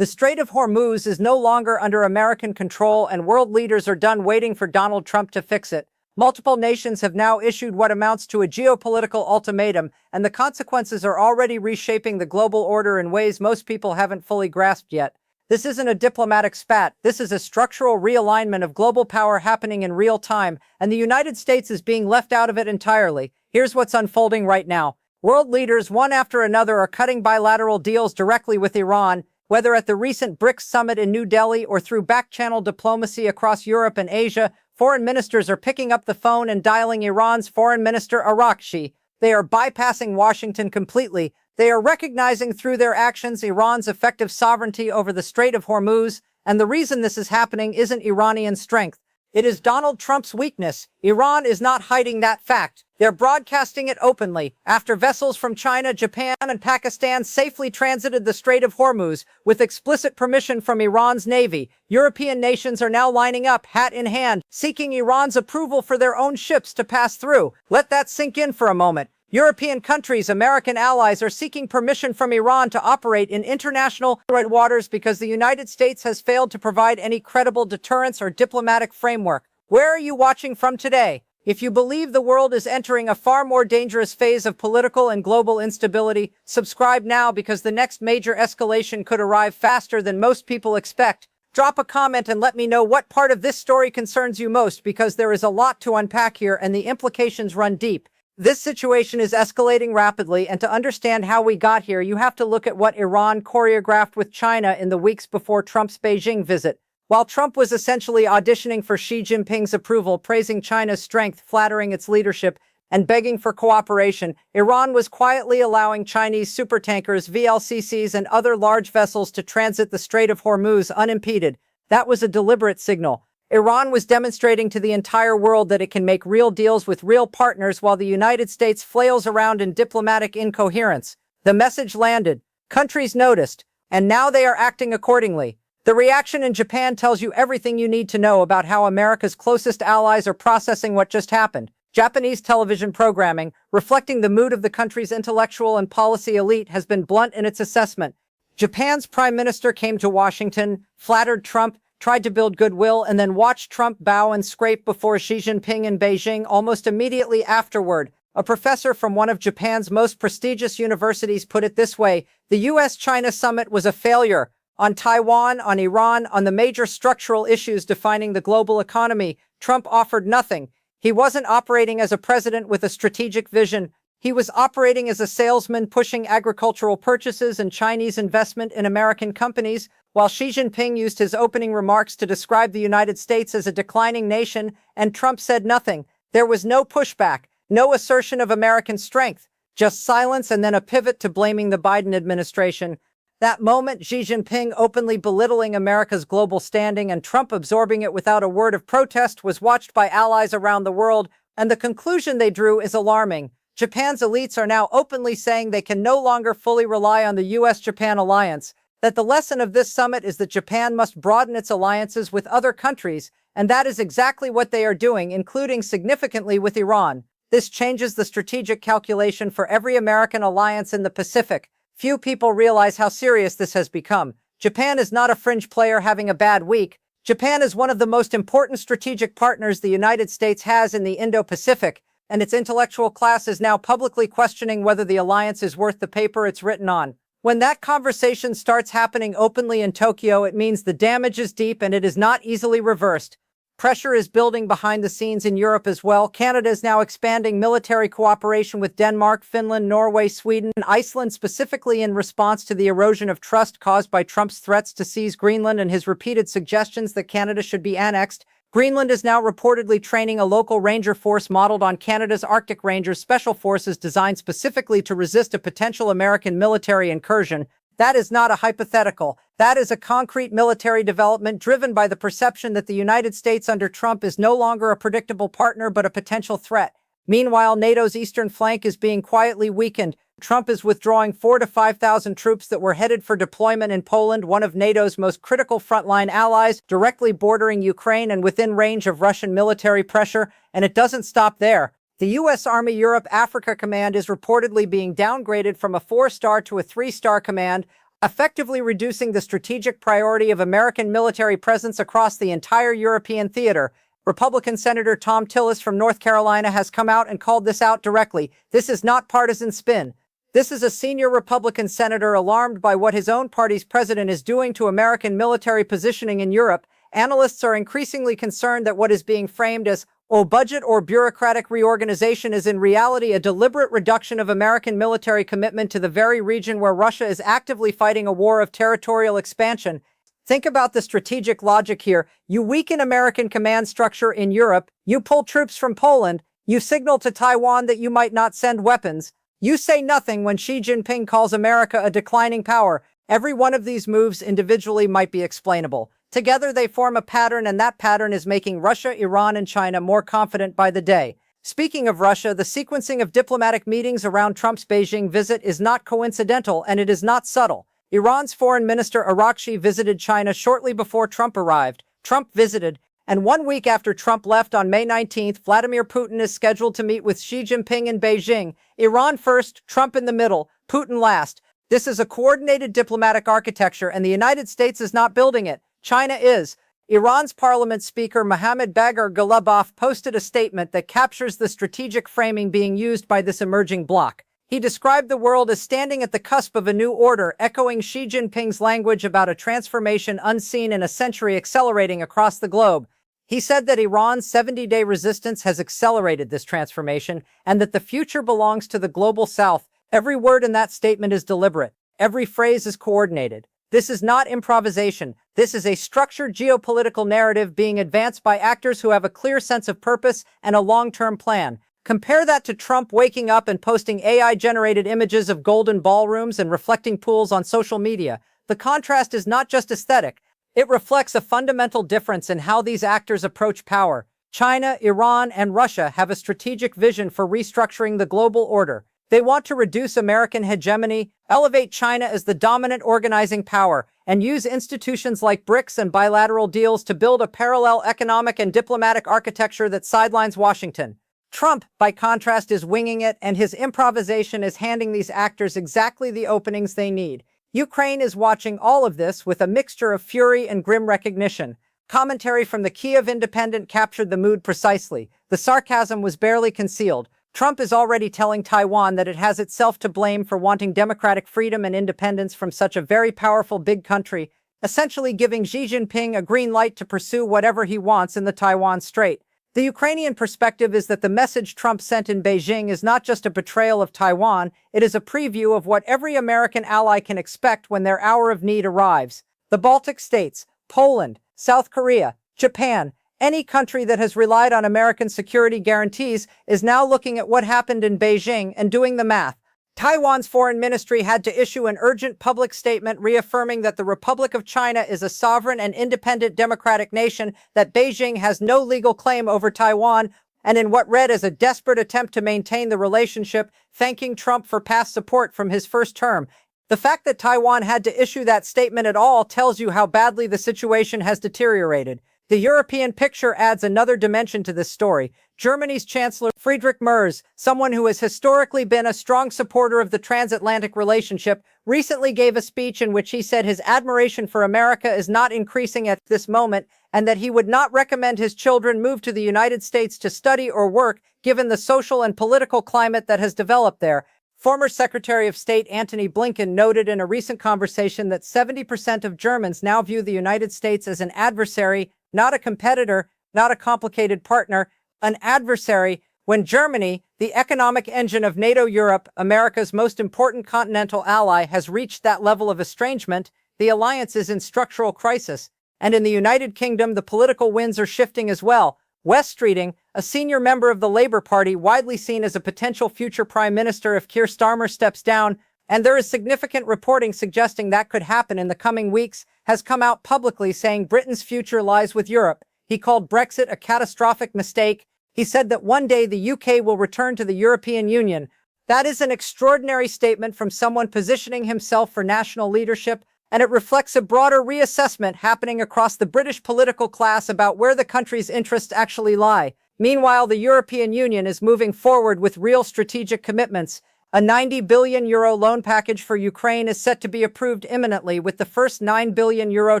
The Strait of Hormuz is no longer under American control, and world leaders are done waiting for Donald Trump to fix it. Multiple nations have now issued what amounts to a geopolitical ultimatum, and the consequences are already reshaping the global order in ways most people haven't fully grasped yet. This isn't a diplomatic spat. This is a structural realignment of global power happening in real time, and the United States is being left out of it entirely. Here's what's unfolding right now. World leaders, one after another, are cutting bilateral deals directly with Iran, whether at the recent BRICS summit in New Delhi or through back-channel diplomacy across Europe and Asia. Foreign ministers are picking up the phone and dialing Iran's Foreign Minister Arakchi. They are bypassing Washington completely. They are recognizing through their actions Iran's effective sovereignty over the Strait of Hormuz, and the reason this is happening isn't Iranian strength. It is Donald Trump's weakness. Iran is not hiding that fact. They're broadcasting it openly. After vessels from China, Japan, and Pakistan safely transited the Strait of Hormuz with explicit permission from Iran's navy, European nations are now lining up, hat in hand, seeking Iran's approval for their own ships to pass through. Let that sink in for a moment. European countries, American allies, are seeking permission from Iran to operate in international waters because the United States has failed to provide any credible deterrence or diplomatic framework. Where are you watching from today? If you believe the world is entering a far more dangerous phase of political and global instability, subscribe now because the next major escalation could arrive faster than most people expect. Drop a comment and let me know what part of this story concerns you most, because there is a lot to unpack here and the implications run deep. This situation is escalating rapidly, and to understand how we got here, you have to look at what Iran choreographed with China in the weeks before Trump's Beijing visit. While Trump was essentially auditioning for Xi Jinping's approval, praising China's strength, flattering its leadership, and begging for cooperation, Iran was quietly allowing Chinese supertankers, VLCCs, and other large vessels to transit the Strait of Hormuz unimpeded. That was a deliberate signal. Iran was demonstrating to the entire world that it can make real deals with real partners while the United States flails around in diplomatic incoherence. The message landed. Countries noticed, and now they are acting accordingly. The reaction in Japan tells you everything you need to know about how America's closest allies are processing what just happened. Japanese television programming, reflecting the mood of the country's intellectual and policy elite, has been blunt in its assessment. Japan's prime minister came to Washington, flattered Trump, tried to build goodwill, and then watched Trump bow and scrape before Xi Jinping in Beijing almost immediately afterward. A professor from one of Japan's most prestigious universities put it this way: the U.S.-China summit was a failure. On Taiwan, on Iran, on the major structural issues defining the global economy, Trump offered nothing. He wasn't operating as a president with a strategic vision. He was operating as a salesman pushing agricultural purchases and Chinese investment in American companies, while Xi Jinping used his opening remarks to describe the United States as a declining nation, and Trump said nothing. There was no pushback, no assertion of American strength, just silence and then a pivot to blaming the Biden administration. That moment, Xi Jinping openly belittling America's global standing and Trump absorbing it without a word of protest, was watched by allies around the world, and the conclusion they drew is alarming. Japan's elites are now openly saying they can no longer fully rely on the U.S.-Japan alliance, that the lesson of this summit is that Japan must broaden its alliances with other countries, and that is exactly what they are doing, including significantly with Iran. This changes the strategic calculation for every American alliance in the Pacific. Few people realize how serious this has become. Japan is not a fringe player having a bad week. Japan is one of the most important strategic partners the United States has in the Indo-Pacific, and its intellectual class is now publicly questioning whether the alliance is worth the paper it's written on. When that conversation starts happening openly in Tokyo, it means the damage is deep and it is not easily reversed. Pressure is building behind the scenes in Europe as well. Canada is now expanding military cooperation with Denmark, Finland, Norway, Sweden, and Iceland, specifically in response to the erosion of trust caused by Trump's threats to seize Greenland and his repeated suggestions that Canada should be annexed. Greenland is now reportedly training a local ranger force modeled on Canada's Arctic Rangers special forces designed specifically to resist a potential American military incursion. That is not a hypothetical. That is a concrete military development driven by the perception that the United States under Trump is no longer a predictable partner but a potential threat. Meanwhile, NATO's eastern flank is being quietly weakened. Trump is withdrawing 4,000 to 5,000 troops that were headed for deployment in Poland, one of NATO's most critical frontline allies, directly bordering Ukraine and within range of Russian military pressure. And it doesn't stop there. The U.S. Army Europe Africa Command is reportedly being downgraded from a 4-star to a 3-star command. effectively reducing the strategic priority of American military presence across the entire European theater. Republican Senator Tom Tillis from North Carolina has come out and called this out directly. This is not partisan spin. This is a senior Republican senator alarmed by what his own party's president is doing to American military positioning in Europe. Analysts are increasingly concerned that what is being framed as a budget or bureaucratic reorganization is in reality a deliberate reduction of American military commitment to the very region where Russia is actively fighting a war of territorial expansion. Think about the strategic logic here. You weaken American command structure in Europe, you pull troops from Poland, you signal to Taiwan that you might not send weapons, you say nothing when Xi Jinping calls America a declining power. Every one of these moves individually might be explainable. Together they form a pattern, and that pattern is making Russia, Iran, and China more confident by the day. Speaking of Russia, the sequencing of diplomatic meetings around Trump's Beijing visit is not coincidental, and it is not subtle. Iran's Foreign Minister Arakchi visited China shortly before Trump arrived. Trump visited, and 1 week after Trump left on May 19th, Vladimir Putin is scheduled to meet with Xi Jinping in Beijing. Iran first, Trump in the middle, Putin last. This is a coordinated diplomatic architecture, and the United States is not building it. China is. Iran's parliament speaker Mohammad Bagher Ghalibaf posted a statement that captures the strategic framing being used by this emerging bloc. He described the world as standing at the cusp of a new order, echoing Xi Jinping's language about a transformation unseen in a century accelerating across the globe. He said that Iran's 70-day resistance has accelerated this transformation and that the future belongs to the global south. Every word in that statement is deliberate. Every phrase is coordinated. This is not improvisation. This is a structured geopolitical narrative being advanced by actors who have a clear sense of purpose and a long-term plan. Compare that to Trump waking up and posting AI-generated images of golden ballrooms and reflecting pools on social media. The contrast is not just aesthetic. It reflects a fundamental difference in how these actors approach power. China, Iran, and Russia have a strategic vision for restructuring the global order. They want to reduce American hegemony, elevate China as the dominant organizing power, and use institutions like BRICS and bilateral deals to build a parallel economic and diplomatic architecture that sidelines Washington. Trump, by contrast, is winging it, and his improvisation is handing these actors exactly the openings they need. Ukraine is watching all of this with a mixture of fury and grim recognition. Commentary from the Kyiv Independent captured the mood precisely. The sarcasm was barely concealed. Trump is already telling Taiwan that it has itself to blame for wanting democratic freedom and independence from such a very powerful big country, essentially giving Xi Jinping a green light to pursue whatever he wants in the Taiwan Strait. The Ukrainian perspective is that the message Trump sent in Beijing is not just a betrayal of Taiwan, it is a preview of what every American ally can expect when their hour of need arrives. The Baltic states, Poland, South Korea, Japan, any country that has relied on American security guarantees is now looking at what happened in Beijing and doing the math. Taiwan's foreign ministry had to issue an urgent public statement reaffirming that the Republic of China is a sovereign and independent democratic nation, that Beijing has no legal claim over Taiwan, and in what read as a desperate attempt to maintain the relationship, thanking Trump for past support from his first term. The fact that Taiwan had to issue that statement at all tells you how badly the situation has deteriorated. The European picture adds another dimension to this story. Germany's Chancellor Friedrich Merz, someone who has historically been a strong supporter of the transatlantic relationship, recently gave a speech in which he said his admiration for America is not increasing at this moment and that he would not recommend his children move to the United States to study or work, given the social and political climate that has developed there. Former Secretary of State Antony Blinken noted in a recent conversation that 70% of Germans now view the United States as an adversary, not a competitor, not a complicated partner, an adversary. When Germany, the economic engine of NATO Europe, America's most important continental ally, has reached that level of estrangement, the alliance is in structural crisis. And in the United Kingdom, the political winds are shifting as well. Wes Streeting, a senior member of the Labour Party, widely seen as a potential future prime minister if Keir Starmer steps down, and there is significant reporting suggesting that could happen in the coming weeks, has come out publicly saying Britain's future lies with Europe. He called Brexit a catastrophic mistake. He said that one day the UK will return to the European Union. That is an extraordinary statement from someone positioning himself for national leadership, and it reflects a broader reassessment happening across the British political class about where the country's interests actually lie. Meanwhile, the European Union is moving forward with real strategic commitments. A €90 billion loan package for Ukraine is set to be approved imminently, with the first €9 billion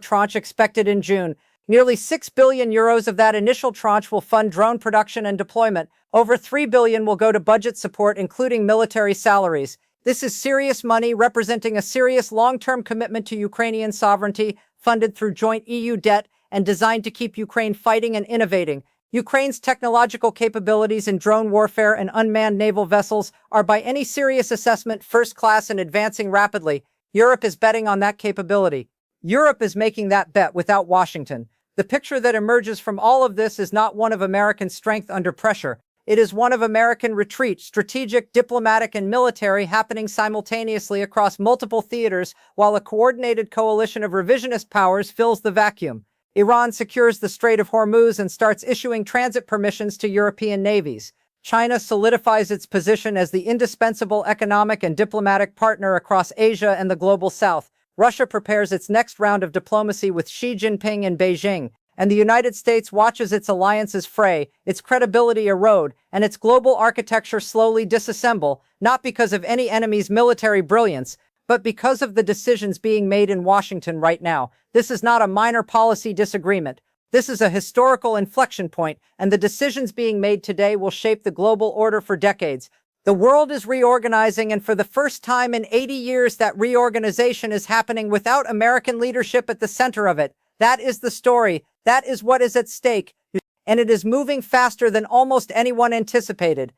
tranche expected in June. Nearly €6 billion of that initial tranche will fund drone production and deployment. Over €3 billion will go to budget support, including military salaries. This is serious money, representing a serious long-term commitment to Ukrainian sovereignty, funded through joint EU debt and designed to keep Ukraine fighting and innovating. Ukraine's technological capabilities in drone warfare and unmanned naval vessels are, by any serious assessment, first class and advancing rapidly. Europe is betting on that capability. Europe is making that bet without Washington. The picture that emerges from all of this is not one of American strength under pressure. It is one of American retreat, strategic, diplomatic, and military, happening simultaneously across multiple theaters, while a coordinated coalition of revisionist powers fills the vacuum. Iran secures the Strait of Hormuz and starts issuing transit permissions to European navies. China solidifies its position as the indispensable economic and diplomatic partner across Asia and the global south. Russia prepares its next round of diplomacy with Xi Jinping in Beijing, and the United States watches its alliances fray, its credibility erode, and its global architecture slowly disassemble, not because of any enemy's military brilliance, but because of the decisions being made in Washington right now. This is not a minor policy disagreement. This is a historical inflection point, and the decisions being made today will shape the global order for decades. The world is reorganizing, and for the first time in 80 years, that reorganization is happening without American leadership at the center of it. That is the story. That is what is at stake. And it is moving faster than almost anyone anticipated.